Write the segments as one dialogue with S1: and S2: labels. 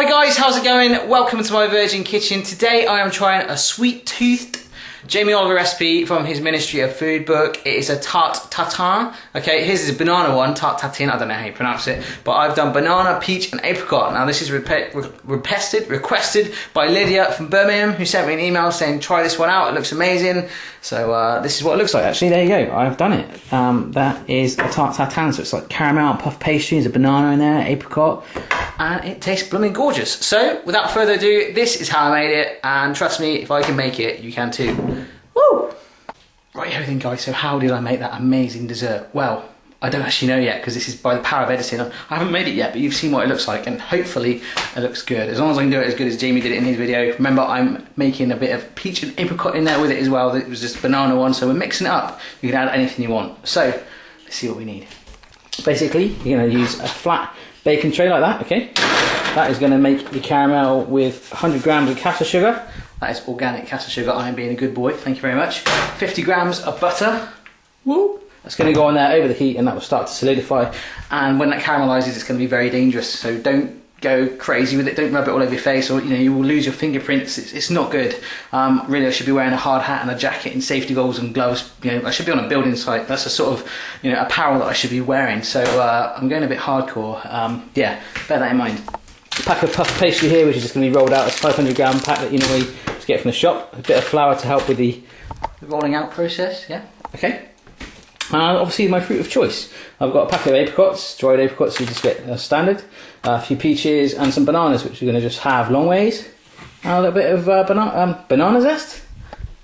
S1: Hi guys, how's it going? Welcome to my Virgin Kitchen. Today I am trying a sweet-toothed Jamie Oliver recipe from his Ministry of Food book. It is a Tarte Tatin. Okay, his is a banana one, Tarte Tatin, I don't know how you pronounce it, but I've done banana, peach and apricot. Now this is requested by Lydia from Birmingham, who sent me an email saying try this one out, it looks amazing. So this is what it looks like. Actually, there you go, I've done it. That is a Tarte Tatin, so it's like caramel and puff pastry, there's a banana in there, apricot, and it tastes blooming gorgeous. So without further ado, this is how I made it, and trust me, if I can make it, you can too. Woo! Right, everything guys, so how did I make that amazing dessert? Well, I don't actually know yet, because this is by the power of editing. I haven't made it yet, but you've seen what it looks like, and hopefully it looks good. As long as I can do it as good as Jamie did it in his video. Remember, I'm making a bit of peach and apricot in there with it as well. It was just a banana one, so we're mixing it up. You can add anything you want. So, let's see what we need. Basically, you're going to use a flat baking tray like that, okay? That is going to make your caramel with 100 grams of caster sugar. That is organic caster sugar. I am being a good boy. Thank you very much. 50 grams of butter. Woo! That's going to go on there over the heat, and that will start to solidify. And when that caramelizes, it's going to be very dangerous. So don't go crazy with it. Don't rub it all over your face, or you will lose your fingerprints. It's not good. Really, I should be wearing a hard hat and a jacket and safety goggles and gloves. I should be on a building site. That's the sort of apparel that I should be wearing. So I'm going a bit hardcore. Yeah, bear that in mind. A pack of puff pastry here, which is just going to be rolled out as 500 gram pack that you normally just get from the shop. A bit of flour to help with the rolling out process. Yeah. Okay. Obviously my fruit of choice. I've got a pack of apricots, dried apricots, you just get standard. A few peaches and some bananas, which we're going to just have long ways. And a little bit of banana zest.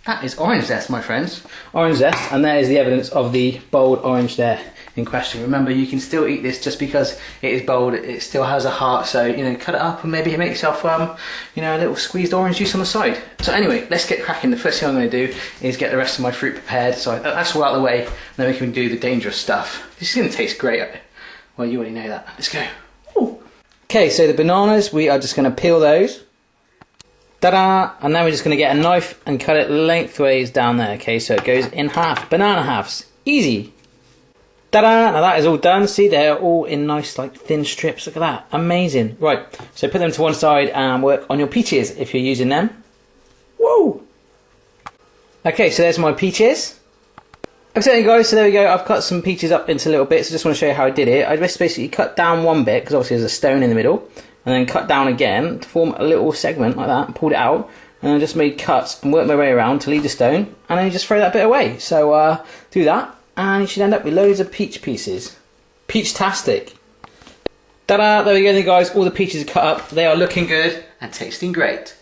S1: That is orange zest, my friends. Orange zest, and there is the evidence of the bold orange there in question. Remember, you can still eat this just because it is bold. It still has a heart, so cut it up and maybe make yourself a little squeezed orange juice on the side. So anyway, let's get cracking. The first thing I'm going to do is get the rest of my fruit prepared. So that's all out of the way, and then we can do the dangerous stuff. This is going to taste great. Well, you already know that. Let's go. Ooh. Okay, so the bananas, we are just going to peel those. Ta-da! And then we're just going to get a knife and cut it lengthways down there. Okay, so it goes in half. Banana halves. Easy. Ta-da! Now that is all done. See, they're all in nice, like, thin strips. Look at that. Amazing. Right, so put them to one side and work on your peaches if you're using them. Woo! Okay, so there's my peaches. Okay, guys, so there we go. I've cut some peaches up into little bits. I just want to show you how I did it. I just basically cut down one bit, because obviously there's a stone in the middle, and then cut down again to form a little segment like that, and pulled it out, and I just made cuts and worked my way around to leave the stone, and then you just throw that bit away. So do that, and you should end up with loads of peach pieces. Peach-tastic. Ta-da! There we go then, guys. All the peaches are cut up. They are looking good and tasting great.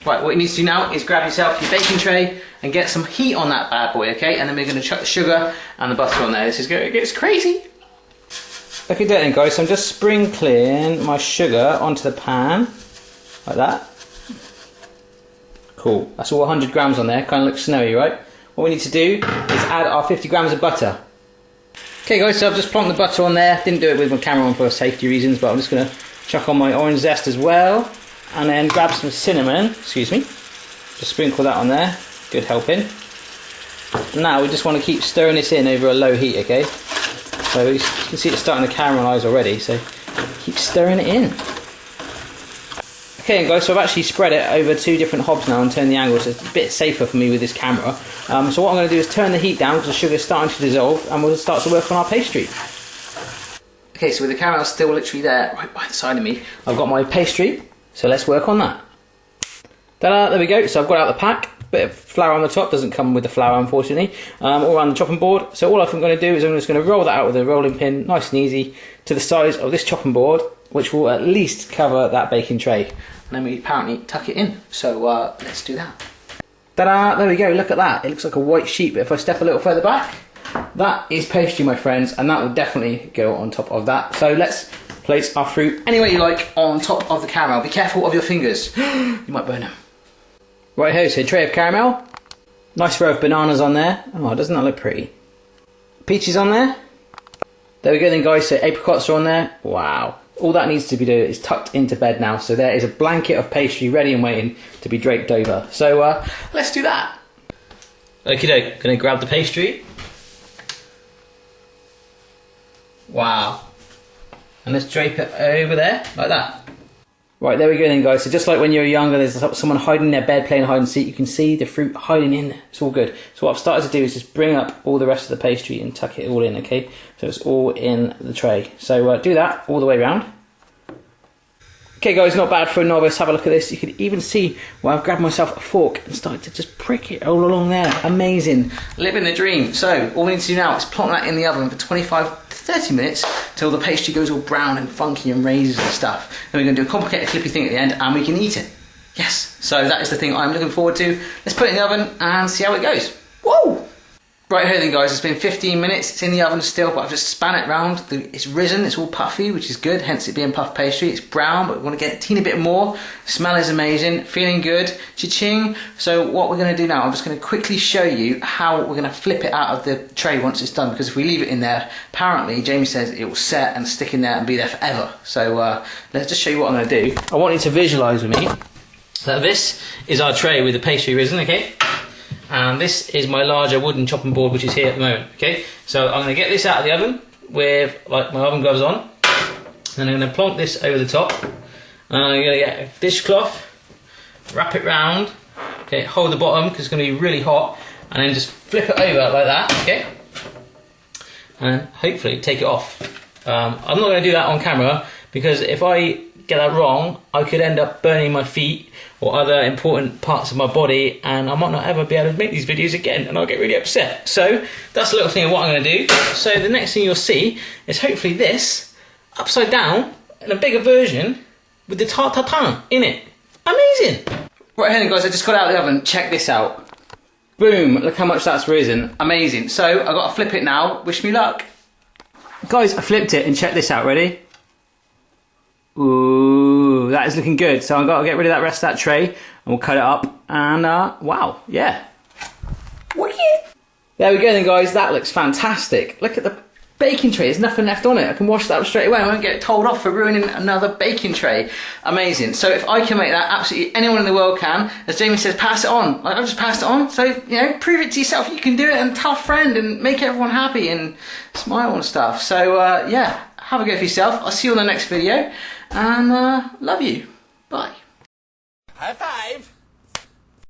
S1: Right, what you need to do now is grab yourself your baking tray and get some heat on that bad boy, okay? And then we're going to chuck the sugar and the butter on there. This is going to get crazy. Okay, then guys, so I'm just sprinkling my sugar onto the pan, like that. Cool, that's all 100 grams on there, kind of looks snowy, right? What we need to do is add our 50 grams of butter. Okay guys, so I've just plonked the butter on there. Didn't do it with my camera on for safety reasons, but I'm just going to chuck on my orange zest as well. And then grab some cinnamon, excuse me. Just sprinkle that on there, good helping. Now we just want to keep stirring this in over a low heat, okay? So you can see it's starting to caramelise already, so keep stirring it in. Okay guys, so I've actually spread it over 2 different hobs now and turned the angle, so it's a bit safer for me with this camera. So what I'm going to do is turn the heat down because the sugar's starting to dissolve, and we'll start to work on our pastry. Okay, so with the caramel still literally there, right by the side of me, I've got my pastry, so let's work on that. Ta-da, there we go, so I've got out the pack. Bit of flour on the top, doesn't come with the flour unfortunately, all around the chopping board. So all I'm going to do is I'm just going to roll that out with a rolling pin, nice and easy, to the size of this chopping board, which will at least cover that baking tray. And then we apparently tuck it in, so let's do that. Ta-da, there we go, look at that, it looks like a white sheet, but if I step a little further back, that is pastry, my friends, and that will definitely go on top of that. So let's place our fruit any way you like on top of the caramel. Be careful of your fingers, you might burn them. Right here, so a tray of caramel, nice row of bananas on there. Oh, doesn't that look pretty? Peaches on there. There we go then guys, so apricots are on there. Wow. All that needs to be done is tucked into bed now, so there is a blanket of pastry ready and waiting to be draped over. So let's do that. Okie doke, gonna grab the pastry. Wow. And let's drape it over there, like that. Right, there we go then, guys. So just like when you were younger, there's someone hiding in their bed playing hide and seek. You can see the fruit hiding in there. It's all good. So what I've started to do is just bring up all the rest of the pastry and tuck it all in, okay? So it's all in the tray. So do that all the way around. Okay guys, not bad for a novice. Have a look at this. You can even see where I've grabbed myself a fork and started to just prick it all along there. Amazing. Living the dream. So all we need to do now is plonk that in the oven for 25 to 30 minutes till the pastry goes all brown and funky and raises and stuff. Then we're going to do a complicated clippy thing at the end and we can eat it. Yes. So that is the thing I'm looking forward to. Let's put it in the oven and see how it goes. Whoa! Right here then guys, it's been 15 minutes, it's in the oven still, but I've just span it round. It's risen, it's all puffy, which is good, hence it being puff pastry. It's brown, but we want to get a teeny bit more. Smell is amazing, feeling good, cha-ching. So what we're going to do now, I'm just going to quickly show you how we're going to flip it out of the tray once it's done, because if we leave it in there, apparently Jamie says it will set and stick in there and be there forever. So let's just show you what I'm going to do. I want you to visualise with me that this is our tray with the pastry risen, okay? And this is my larger wooden chopping board, which is here at the moment, okay? So I'm going to get this out of the oven with like my oven gloves on, and I'm going to plonk this over the top, and I'm going to get a dishcloth, wrap it round, okay, hold the bottom because it's going to be really hot, and then just flip it over like that, okay? And hopefully take it off. I'm not going to do that on camera because if I get that wrong, I could end up burning my feet or other important parts of my body, and I might not ever be able to make these videos again, and I'll get really upset. So that's a little thing of what I'm going to do. So the next thing you'll see is hopefully this upside down in a bigger version with the Tarte Tatin in it. Amazing! Right here then guys, I just got it out of the oven. Check this out. Boom! Look how much that's risen. Amazing. So I've got to flip it now. Wish me luck. Guys, I flipped it and check this out. Ready? Ooh, that is looking good. So I've got to get rid of that rest of that tray and we'll cut it up and wow, yeah. There we go then guys, that looks fantastic. Look at the baking tray, there's nothing left on it. I can wash that up straight away. I won't get told off for ruining another baking tray. Amazing. So if I can make that, absolutely anyone in the world can. As Jamie says, pass it on. Like, I've just passed it on. So, you know, prove it to yourself. You can do it and tell a friend and make everyone happy and smile and stuff. So yeah, have a go for yourself. I'll see you on the next video. And love you. Bye.
S2: High five.